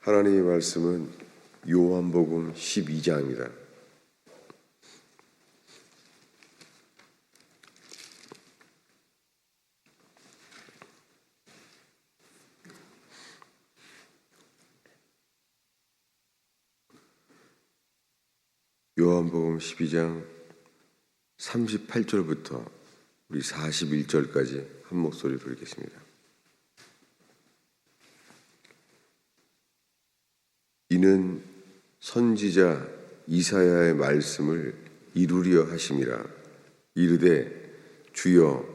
하나님의 말씀은 요한복음 12장입니다. 요한복음 12장 38절부터 우리 41절까지 한 목소리로 읽겠습니다. 이는 선지자 이사야의 말씀을 이루려 하심이라. 이르되 주여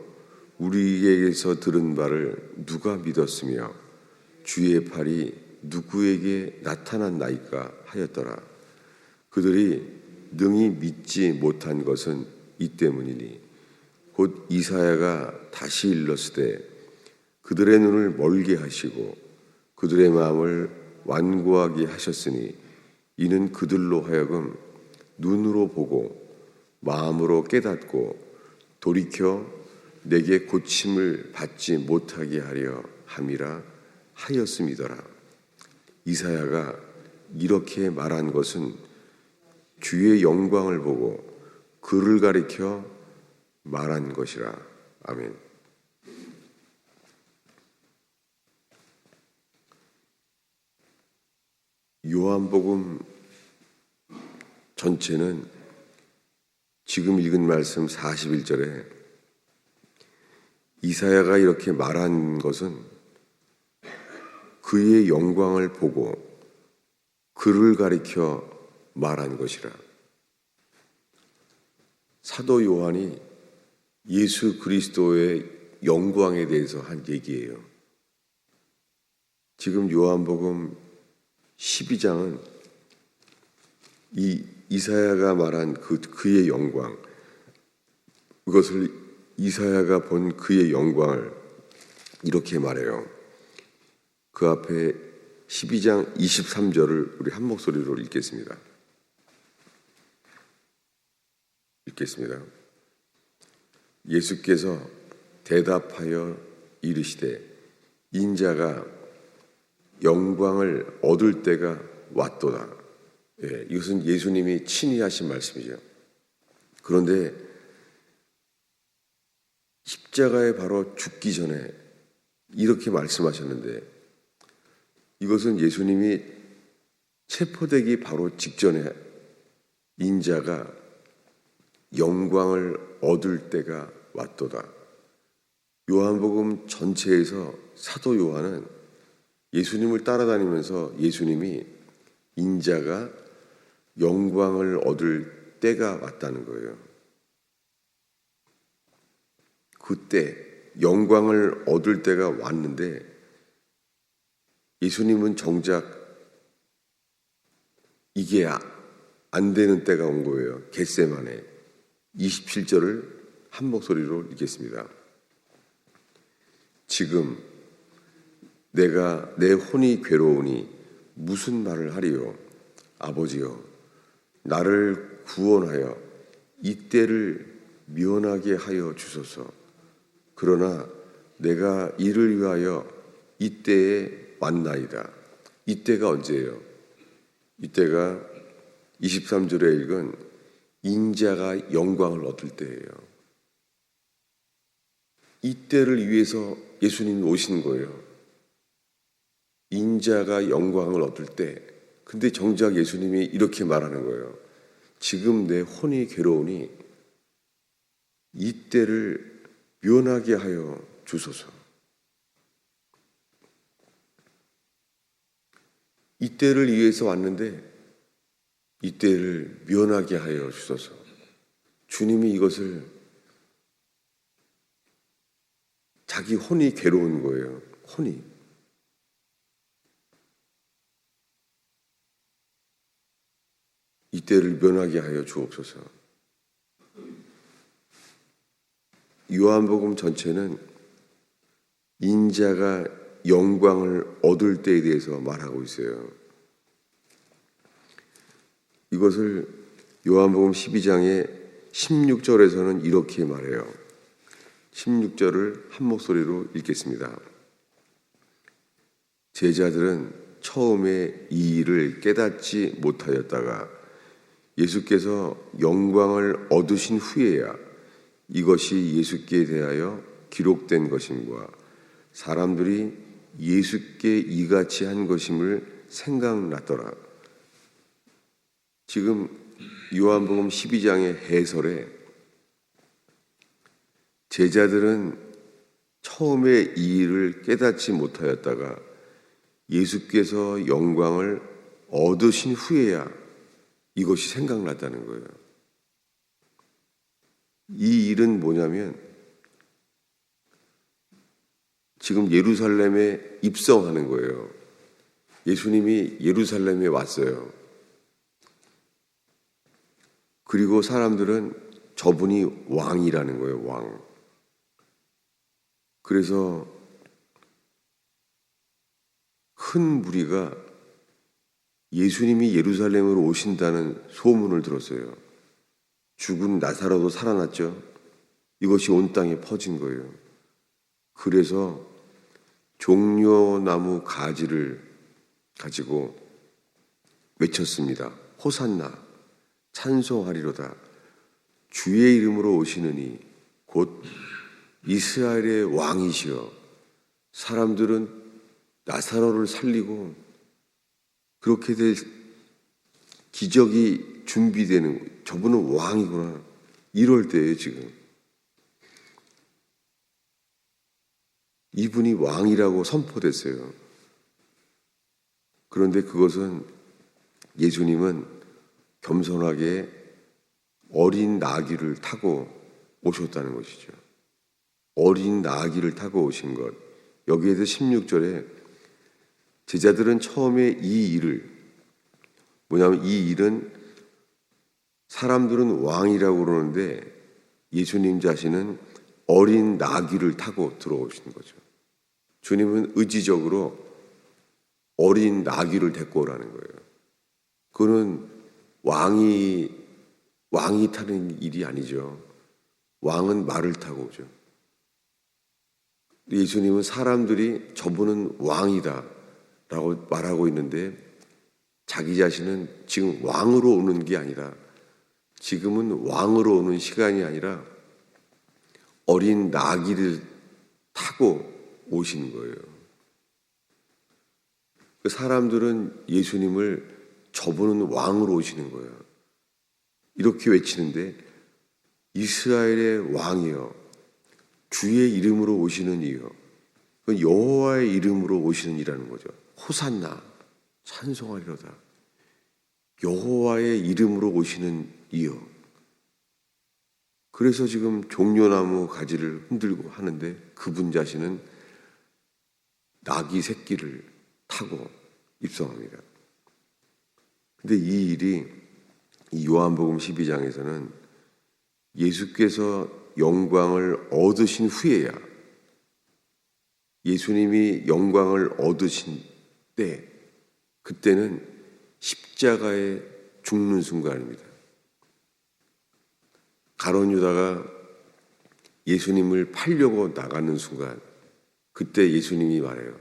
우리에게서 들은 바를 누가 믿었으며 주의 팔이 누구에게 나타났나이까 하였더라. 그들이 능히 믿지 못한 것은 이 때문이니 곧 이사야가 다시 일렀으되 그들의 눈을 멀게 하시고 그들의 마음을 완고하게 하셨으니 이는 그들로 하여금 눈으로 보고 마음으로 깨닫고 돌이켜 내게 고침을 받지 못하게 하려 함이라 하였음이더라. 이사야가 이렇게 말한 것은 주의 영광을 보고 그를 가리켜 말한 것이라. 아멘. 요한복음 전체는 지금 읽은 말씀 41절에 이사야가 이렇게 말한 것은 그의 영광을 보고 그를 가리켜 말한 것이라. 사도 요한이 예수 그리스도의 영광에 대해서 한 얘기예요. 지금 요한복음 12장은 이 이사야가 말한 그의 영광, 그것을 이사야가 본 그의 영광을 이렇게 말해요. 그 앞에 12장 23절을 우리 한 목소리로 읽겠습니다. 예수께서 대답하여 이르시되 인자가 영광을 얻을 때가 왔도다. 이것은 예수님이 친히 하신 말씀이죠. 그런데 십자가에 바로 죽기 전에 이렇게 말씀하셨는데 이것은 예수님이 체포되기 바로 직전에 인자가 영광을 얻을 때가 왔도다. 요한복음 전체에서 사도 요한은 예수님을 따라다니면서 예수님이 인자가 영광을 얻을 때가 왔다는 거예요. 그때 영광을 얻을 때가 왔는데 예수님은 정작 이게 안 되는 때가 온 거예요. 겟세마네 27절을 한 목소리로 읽겠습니다. 지금 내가 내 혼이 괴로우니 무슨 말을 하리요? 아버지여 나를 구원하여 이때를 면하게 하여 주소서. 그러나 내가 이를 위하여 이때에 왔나이다. 이때가 언제예요? 이때가 23절에 읽은 인자가 영광을 얻을 때예요. 이때를 위해서 예수님이 오신 거예요. 인자가 영광을 얻을 때. 근데 정작 예수님이 이렇게 말하는 거예요. 지금 내 혼이 괴로우니 이때를 면하게 하여 주소서. 이때를 위해서 왔는데 이때를 면하게 하여 주소서. 주님이 이것을 자기 혼이 괴로운 거예요. 혼이. 이때를 면하게 하여 주옵소서. 요한복음 전체는 인자가 영광을 얻을 때에 대해서 말하고 있어요. 이것을 요한복음 12장의 16절에서는 이렇게 말해요. 16절을 한 목소리로 읽겠습니다. 제자들은 처음에 이 일을 깨닫지 못하였다가 예수께서 영광을 얻으신 후에야 이것이 예수께 대하여 기록된 것임과 사람들이 예수께 이같이 한 것임을 생각났더라. 지금 요한복음 12장의 해설에 제자들은 처음에 이 일을 깨닫지 못하였다가 예수께서 영광을 얻으신 후에야 이것이 생각났다는 거예요. 이 일은 뭐냐면 지금 예루살렘에 입성하는 거예요. 예수님이 예루살렘에 왔어요. 그리고 사람들은 저분이 왕이라는 거예요, 왕. 그래서 큰 무리가 예수님이 예루살렘으로 오신다는 소문을 들었어요. 죽은 나사로도 살아났죠. 이것이 온 땅에 퍼진 거예요. 그래서 종려나무 가지를 가지고 외쳤습니다. 호산나, 찬송하리로다. 주의 이름으로 오시느니 곧 이스라엘의 왕이시여. 사람들은 나사로를 살리고 그렇게 될 기적이 준비되는, 저분은 왕이구나, 이럴 때예요. 지금 이분이 왕이라고 선포됐어요. 그런데 그것은 예수님은 겸손하게 어린 나귀를 타고 오셨다는 것이죠. 어린 나귀를 타고 오신 것. 여기에서 16절에 제자들은 처음에 이 일을, 뭐냐면 이 일은 사람들은 왕이라고 그러는데 예수님 자신은 어린 나귀를 타고 들어오시는 거죠. 주님은 의지적으로 어린 나귀를 데리고 오라는 거예요. 그거는 왕이 타는 일이 아니죠. 왕은 말을 타고 오죠. 예수님은 사람들이 저분은 왕이다 라고 말하고 있는데 자기 자신은 지금 왕으로 오는 게 아니라, 지금은 왕으로 오는 시간이 아니라 어린 나귀를 타고 오시는 거예요. 그 사람들은 예수님을 저분은 왕으로 오시는 거예요. 이렇게 외치는데 이스라엘의 왕이여, 주의 이름으로 오시는 이여, 여호와의 이름으로 오시는 이라는 거죠. 호산나, 찬송하리로다. 여호와의 이름으로 오시는 이여. 그래서 지금 종려나무 가지를 흔들고 하는데 그분 자신은 나귀 새끼를 타고 입성합니다. 근데 이 일이 이 요한복음 12장에서는 예수께서 영광을 얻으신 후에야, 예수님이 영광을 얻으신 때, 그때는 십자가에 죽는 순간입니다. 가룟 유다가 예수님을 팔려고 나가는 순간, 그때 예수님이 말해요.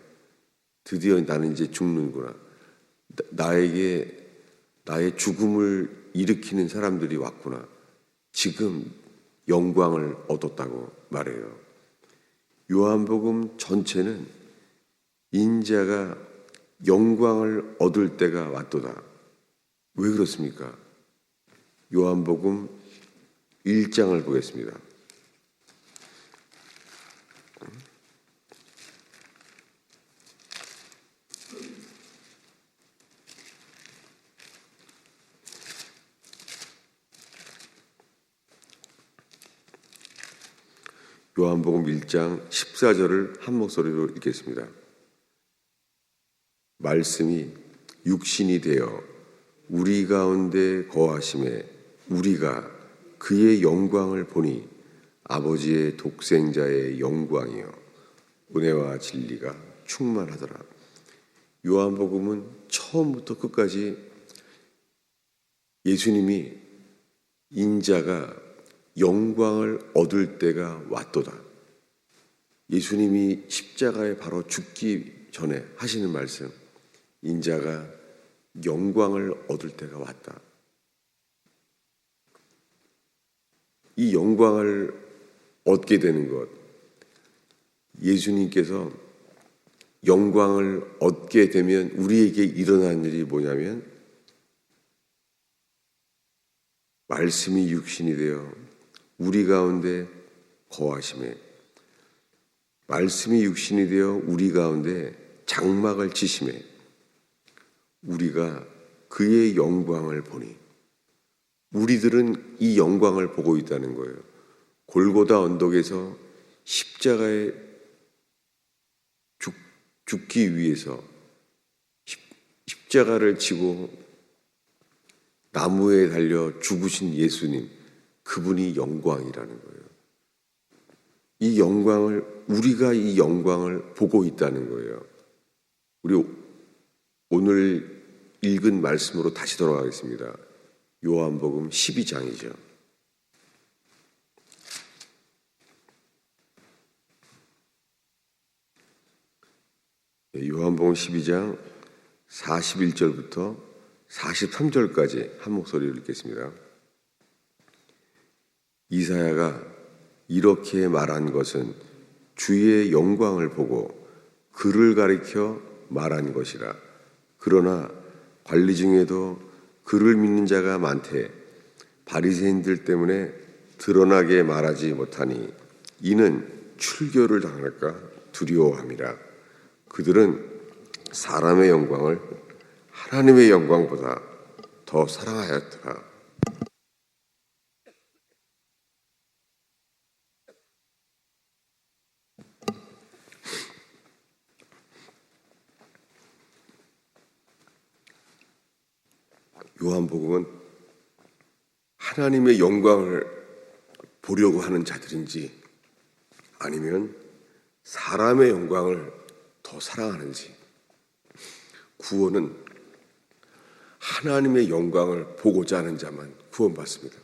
드디어 나는 이제 죽는구나. 나에게 나의 죽음을 일으키는 사람들이 왔구나. 지금 영광을 얻었다고 말해요. 요한복음 전체는 인자가 영광을 얻을 때가 왔도다. 왜 그렇습니까? 요한복음 1장을 보겠습니다. 요한복음 1장 14절을 한 목소리로 읽겠습니다. 말씀이 육신이 되어 우리 가운데 거하심에 우리가 그의 영광을 보니 아버지의 독생자의 영광이요 은혜와 진리가 충만하더라. 요한복음은 처음부터 끝까지 예수님이, 인자가 영광을 얻을 때가 왔도다. 예수님이 십자가에 바로 죽기 전에 하시는 말씀, 인자가 영광을 얻을 때가 왔다. 이 영광을 얻게 되는 것, 예수님께서 영광을 얻게 되면 우리에게 일어나는 일이 뭐냐면 말씀이 육신이 되어 우리 가운데 거하심에, 말씀이 육신이 되어 우리 가운데 장막을 치심에 우리가 그의 영광을 보니, 우리들은 이 영광을 보고 있다는 거예요. 골고다 언덕에서 십자가에 죽기 위해서 십자가를 지고 나무에 달려 죽으신 예수님, 그분이 영광이라는 거예요. 이 영광을, 우리가 이 영광을 보고 있다는 거예요. 우리 오늘 읽은 말씀으로 다시 돌아가겠습니다. 요한복음 12장이죠. 요한복음 12장 41절부터 43절까지 한 목소리로 읽겠습니다. 이사야가 이렇게 말한 것은 주의 영광을 보고 그를 가리켜 말한 것이라. 그러나 관리 중에도 그를 믿는 자가 많되 바리새인들 때문에 드러나게 말하지 못하니 이는 출교를 당할까 두려워함이라. 그들은 사람의 영광을 하나님의 영광보다 더 사랑하였더라. 요한복음은 하나님의 영광을 보려고 하는 자들인지 아니면 사람의 영광을 더 사랑하는지, 구원은 하나님의 영광을 보고자 하는 자만 구원받습니다.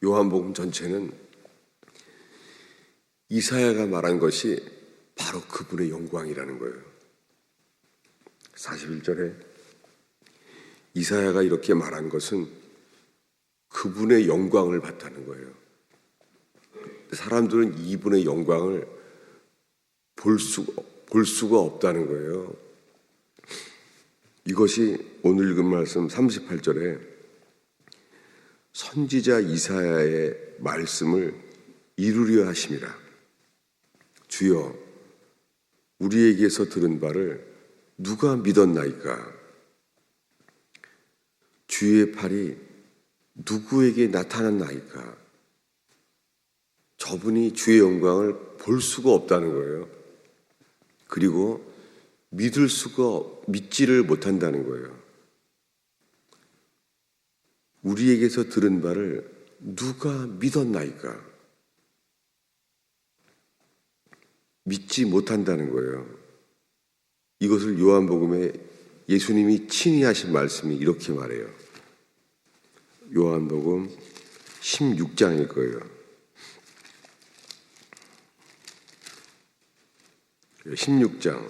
요한복음 전체는 이사야가 말한 것이 바로 그분의 영광이라는 거예요. 41절에 이사야가 이렇게 말한 것은 그분의 영광을 봤다는 거예요. 사람들은 이분의 영광을 볼 수가 없다는 거예요. 이것이 오늘 읽은 말씀 38절에 선지자 이사야의 말씀을 이루려 하심이라. 주여, 우리에게서 들은 바를 누가 믿었나이까? 주의 팔이 누구에게 나타났나이까? 저분이 주의 영광을 볼 수가 없다는 거예요. 그리고 믿지를 못한다는 거예요. 우리에게서 들은 바를 누가 믿었나이까? 믿지 못한다는 거예요. 이것을 요한복음에 예수님이 친히 하신 말씀이 이렇게 말해요. 요한복음 16장일 거예요. 16장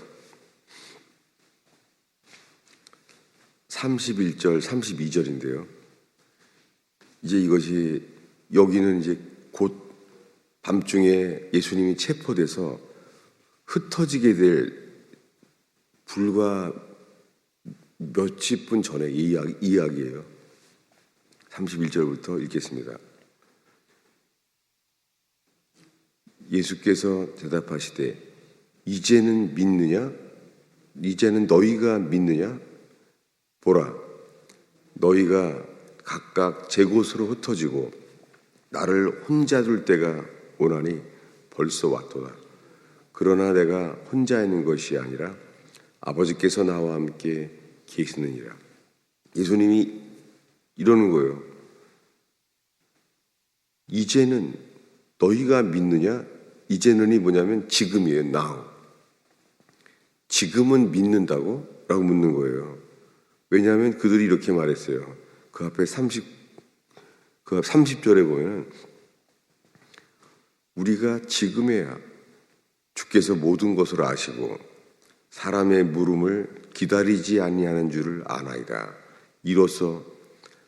31절, 32절인데요. 이제 이것이 여기는 이제 곧 밤중에 예수님이 체포돼서 흩어지게 될 불과 몇십 분 전에 이야기예요. 31절부터 읽겠습니다. 예수께서 대답하시되 이제는 믿느냐? 이제는 너희가 믿느냐? 보라, 너희가 각각 제 곳으로 흩어지고 나를 혼자 둘 때가 오나니 벌써 왔도다. 그러나 내가 혼자 있는 것이 아니라 아버지께서 나와 함께 계시느니라. 예수님이 이러는 거예요. 이제는 너희가 믿느냐? 이제는이 뭐냐면 지금이에요. now. 지금은 믿는다고? 라고 묻는 거예요. 왜냐하면 그들이 이렇게 말했어요. 그 앞에 30절에 보면 우리가 지금에야 주께서 모든 것을 아시고 사람의 물음을 기다리지 아니하는 줄을 아나이다. 이로써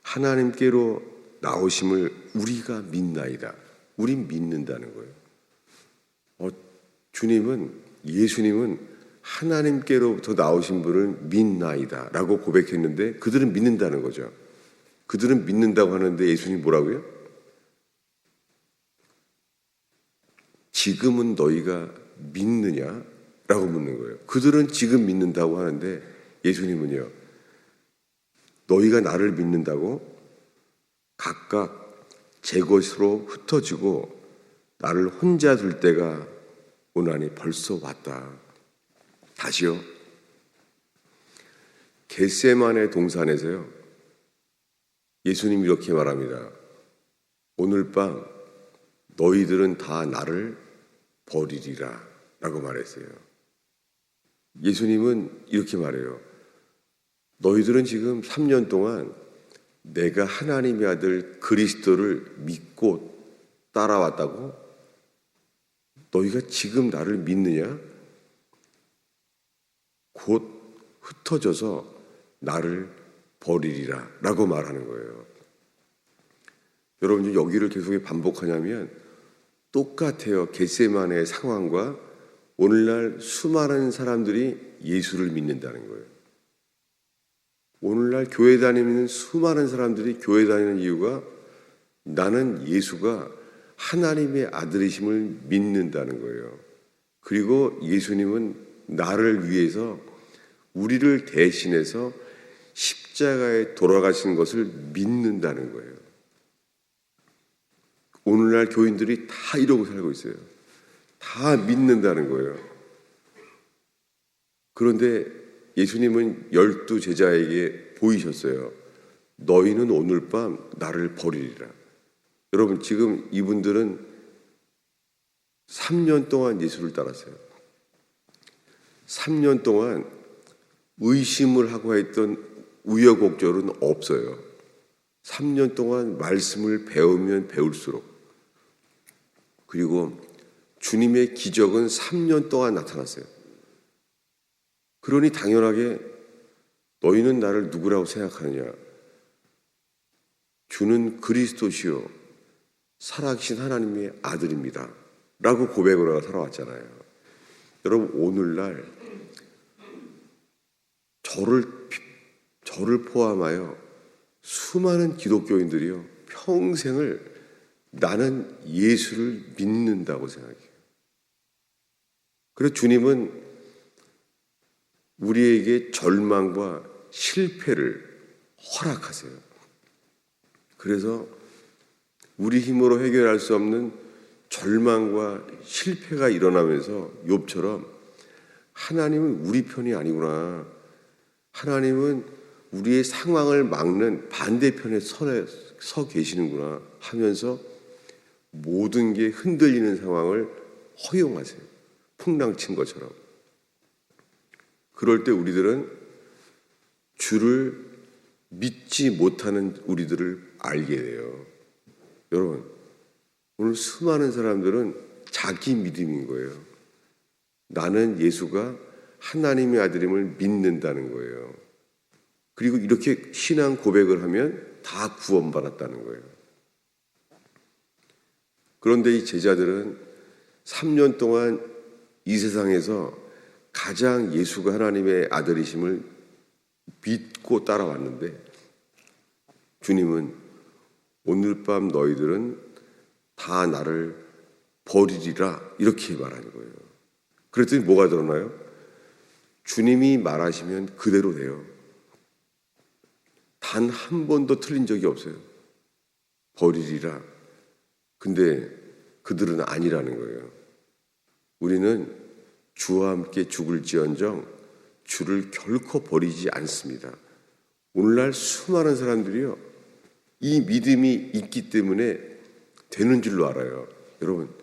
하나님께로 나오심을 우리가 믿나이다. 우린 믿는다는 거예요. 예수님은 하나님께로부터 나오신 분을 믿나이다 라고 고백했는데 그들은 믿는다는 거죠. 그들은 믿는다고 하는데 예수님이 뭐라고요? 지금은 너희가 믿느냐? 라고 묻는 거예요. 그들은 지금 믿는다고 하는데 예수님은요, 너희가 나를 믿는다고 각각 제 것으로 흩어지고 나를 혼자 둘 때가 오나니 벌써 왔다. 다시요. 겟세마네 동산에서요, 예수님이 이렇게 말합니다. 오늘 밤 너희들은 다 나를 버리리라 라고 말했어요. 예수님은 이렇게 말해요. 너희들은 지금 3년 동안 내가 하나님의 아들 그리스도를 믿고 따라왔다고? 너희가 지금 나를 믿느냐? 곧 흩어져서 나를 버리리라 라고 말하는 거예요. 여러분, 여기를 계속 반복하냐면 똑같아요. 겟세마네의 상황과 오늘날 수많은 사람들이 예수를 믿는다는 거예요. 오늘날 교회 다니는 수많은 사람들이 교회 다니는 이유가 나는 예수가 하나님의 아들이심을 믿는다는 거예요. 그리고 예수님은 나를 위해서 우리를 대신해서 십자가에 돌아가신 것을 믿는다는 거예요. 오늘날 교인들이 다 이러고 살고 있어요. 다 믿는다는 거예요. 그런데 예수님은 12 제자에게 보이셨어요. 너희는 오늘 밤 나를 버리리라. 여러분, 지금 이분들은 3년 동안 예수를 따랐어요. 3년 동안 의심을 하고 했던 우여곡절은 없어요. 3년 동안 말씀을 배우면 배울수록, 그리고 주님의 기적은 3년 동안 나타났어요. 그러니 당연하게 너희는 나를 누구라고 생각하느냐? 주는 그리스도시요 살아계신 하나님의 아들입니다 라고 고백을 하고 살아왔잖아요. 여러분, 오늘날 저를 포함하여 수많은 기독교인들이요 평생을 나는 예수를 믿는다고 생각해요. 그래서 주님은 우리에게 절망과 실패를 허락하세요. 그래서 우리 힘으로 해결할 수 없는 절망과 실패가 일어나면서 욥처럼 하나님은 우리 편이 아니구나. 하나님은 우리의 상황을 막는 반대편에 서 계시는구나 하면서 모든 게 흔들리는 상황을 허용하세요. 풍랑친 것처럼. 그럴 때 우리들은 주를 믿지 못하는 우리들을 알게 돼요. 여러분, 오늘 수많은 사람들은 자기 믿음인 거예요. 나는 예수가 하나님의 아들임을 믿는다는 거예요. 그리고 이렇게 신앙 고백을 하면 다 구원받았다는 거예요. 그런데 이 제자들은 3년 동안 이 세상에서 가장 예수가 하나님의 아들이심을 믿고 따라왔는데 주님은 오늘 밤 너희들은 다 나를 버리리라 이렇게 말하는 거예요. 그랬더니 뭐가 드러나요? 주님이 말하시면 그대로 돼요. 단 한 번도 틀린 적이 없어요. 버리리라. 근데 그들은 아니라는 거예요. 우리는 주와 함께 죽을지언정 주를 결코 버리지 않습니다. 오늘날 수많은 사람들이요, 이 믿음이 있기 때문에 되는 줄로 알아요. 여러분,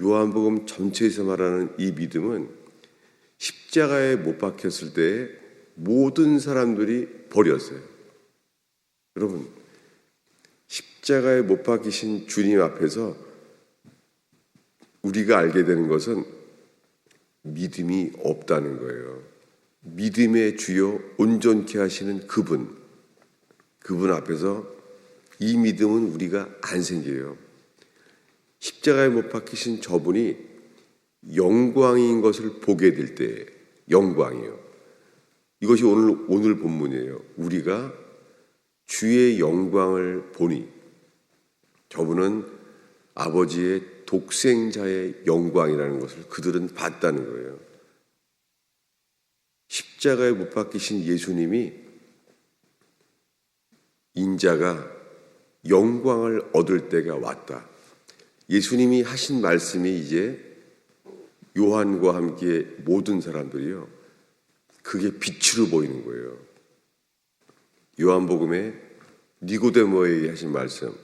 요한복음 전체에서 말하는 이 믿음은 십자가에 못 박혔을 때 모든 사람들이 버렸어요. 여러분, 십자가에 못 박히신 주님 앞에서 우리가 알게 되는 것은 믿음이 없다는 거예요. 믿음의 주요 온전케 하시는 그분 앞에서 이 믿음은 우리가 안 생겨요. 십자가에 못 박히신 저분이 영광인 것을 보게 될 때, 영광이요. 이것이 오늘 본문이에요. 우리가 주의 영광을 보니, 저분은 아버지의 독생자의 영광이라는 것을 그들은 봤다는 거예요. 십자가에 못 박히신 예수님이 인자가 영광을 얻을 때가 왔다. 예수님이 하신 말씀이 이제 요한과 함께 모든 사람들이요, 그게 빛으로 보이는 거예요. 요한복음에 니고데모에게 하신 말씀,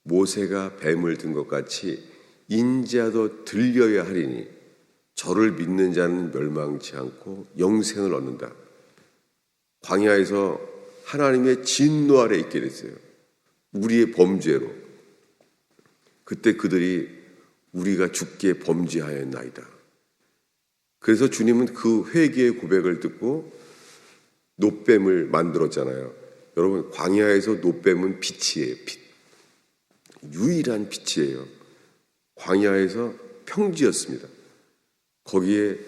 모세가 뱀을 든 것 같이 인자도 들려야 하리니 저를 믿는 자는 멸망치 않고 영생을 얻는다. 광야에서 하나님의 진노 아래 있게 됐어요. 우리의 범죄로. 그때 그들이 우리가 죽게 범죄하였나이다. 그래서 주님은 그 회개의 고백을 듣고 놋뱀을 만들었잖아요. 여러분, 광야에서 놋뱀은 빛이에요. 빛. 유일한 빛이에요. 광야에서 평지였습니다. 거기에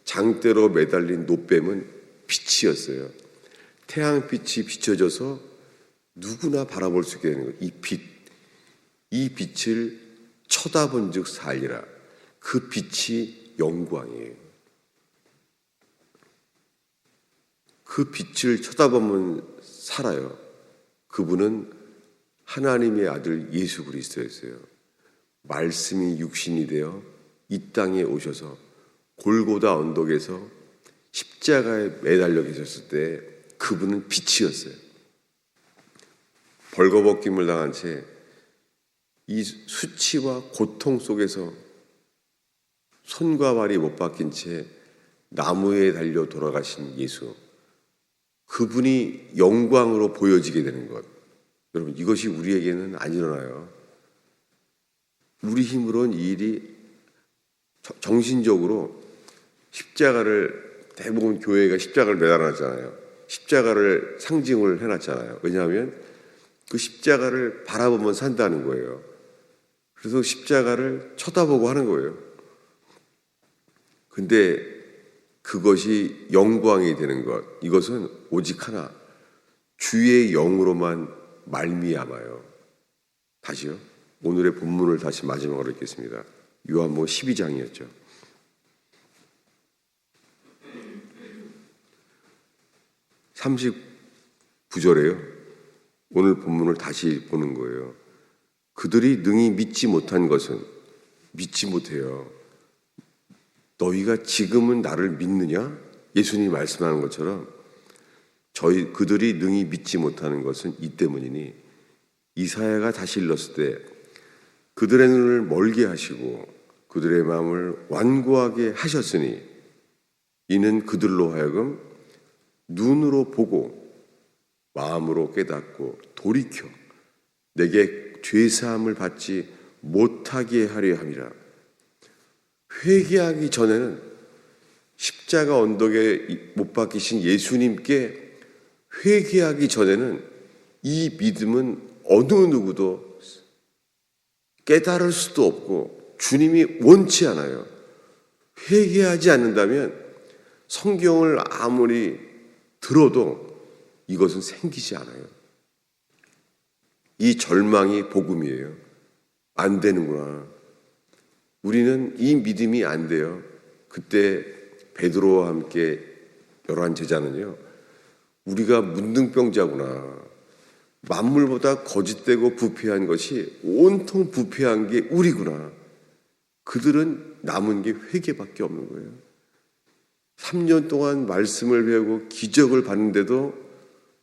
장대로 매달린 놋뱀은 빛이었어요. 태양빛이 비춰져서 누구나 바라볼 수 있게 되는 거예요. 이 빛, 이 빛을 쳐다본 즉 살리라. 그 빛이 영광이에요. 그 빛을 쳐다보면 살아요. 그분은 하나님의 아들 예수 그리스도였어요. 말씀이 육신이 되어 이 땅에 오셔서 골고다 언덕에서 십자가에 매달려 계셨을 때 그분은 빛이었어요. 벌거벗김을 당한 채 이 수치와 고통 속에서 손과 발이 못 박힌 채 나무에 달려 돌아가신 예수, 그분이 영광으로 보여지게 되는 것, 여러분, 이것이 우리에게는 안 일어나요. 우리 힘으로는 이 일이 정신적으로 십자가를, 대부분 교회가 십자가를 매달아놨잖아요. 십자가를 상징을 해놨잖아요. 왜냐하면 그 십자가를 바라보면 산다는 거예요. 그래서 십자가를 쳐다보고 하는 거예요. 근데 그것이 영광이 되는 것, 이것은 오직 하나, 주의 영으로만 말미암아요. 다시요. 오늘의 본문을 다시 마지막으로 읽겠습니다. 요한복음 12장이었죠. 39절에요. 오늘 본문을 다시 보는 거예요. 그들이 능히 믿지 못한 것은, 믿지 못해요. 너희가 지금은 나를 믿느냐? 예수님이 말씀하는 것처럼 그들이 능히 믿지 못하는 것은 이 때문이니, 이사야가 다시 일렀을 때 그들의 눈을 멀게 하시고 그들의 마음을 완고하게 하셨으니, 이는 그들로 하여금 눈으로 보고 마음으로 깨닫고 돌이켜 내게 죄사함을 받지 못하게 하려 함이라. 회개하기 전에는 십자가 언덕에 못 박히신 예수님께 회개하기 전에는 이 믿음은 어느 누구도 깨달을 수도 없고 주님이 원치 않아요. 회개하지 않는다면 성경을 아무리 들어도 이것은 생기지 않아요. 이 절망이 복음이에요. 안 되는구나. 우리는 이 믿음이 안 돼요. 그때 베드로와 함께 열한 제자는요, 우리가 문둥병자구나. 만물보다 거짓되고 부패한 것이 온통 부패한 게 우리구나. 그들은 남은 게 회개밖에 없는 거예요. 3년 동안 말씀을 배우고 기적을 봤는데도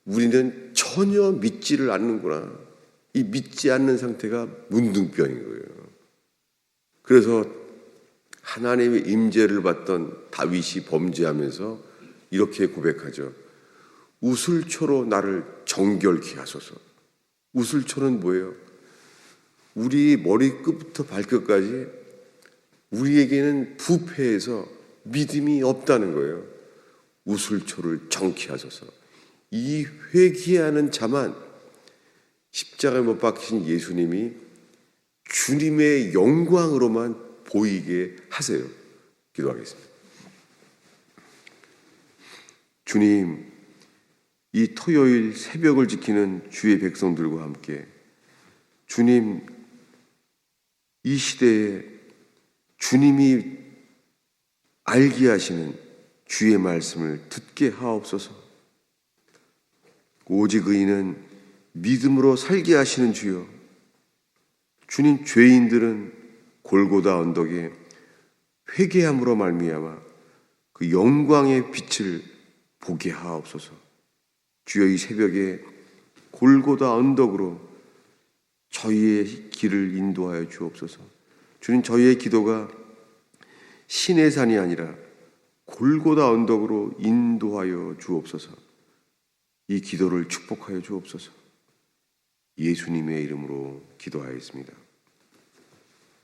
우리는 전혀 믿지를 않는구나. 이 믿지 않는 상태가 문둥병인 거예요. 그래서 하나님의 임재를 받던 다윗이 범죄하면서 이렇게 고백하죠. 우슬초로 나를 정결케 하소서. 우슬초는 뭐예요? 우리 머리끝부터 발끝까지 우리에게는 부패해서 믿음이 없다는 거예요. 우슬초를 정케 하소서. 이 회개하는 자만 십자가에 못 박히신 예수님이 주님의 영광으로만 보이게 하세요. 기도하겠습니다. 주님, 이 토요일 새벽을 지키는 주의 백성들과 함께 주님, 이 시대에 주님이 알게 하시는 주의 말씀을 듣게 하옵소서. 오직 의인은 믿음으로 살게 하시는 주여, 주님, 죄인들은 골고다 언덕에 회개함으로 말미암아 그 영광의 빛을 보게 하옵소서. 주여, 이 새벽에 골고다 언덕으로 저희의 길을 인도하여 주옵소서. 주님, 저희의 기도가 신의 산이 아니라 골고다 언덕으로 인도하여 주옵소서. 이 기도를 축복하여 주옵소서. 예수님의 이름으로 기도하였습니다.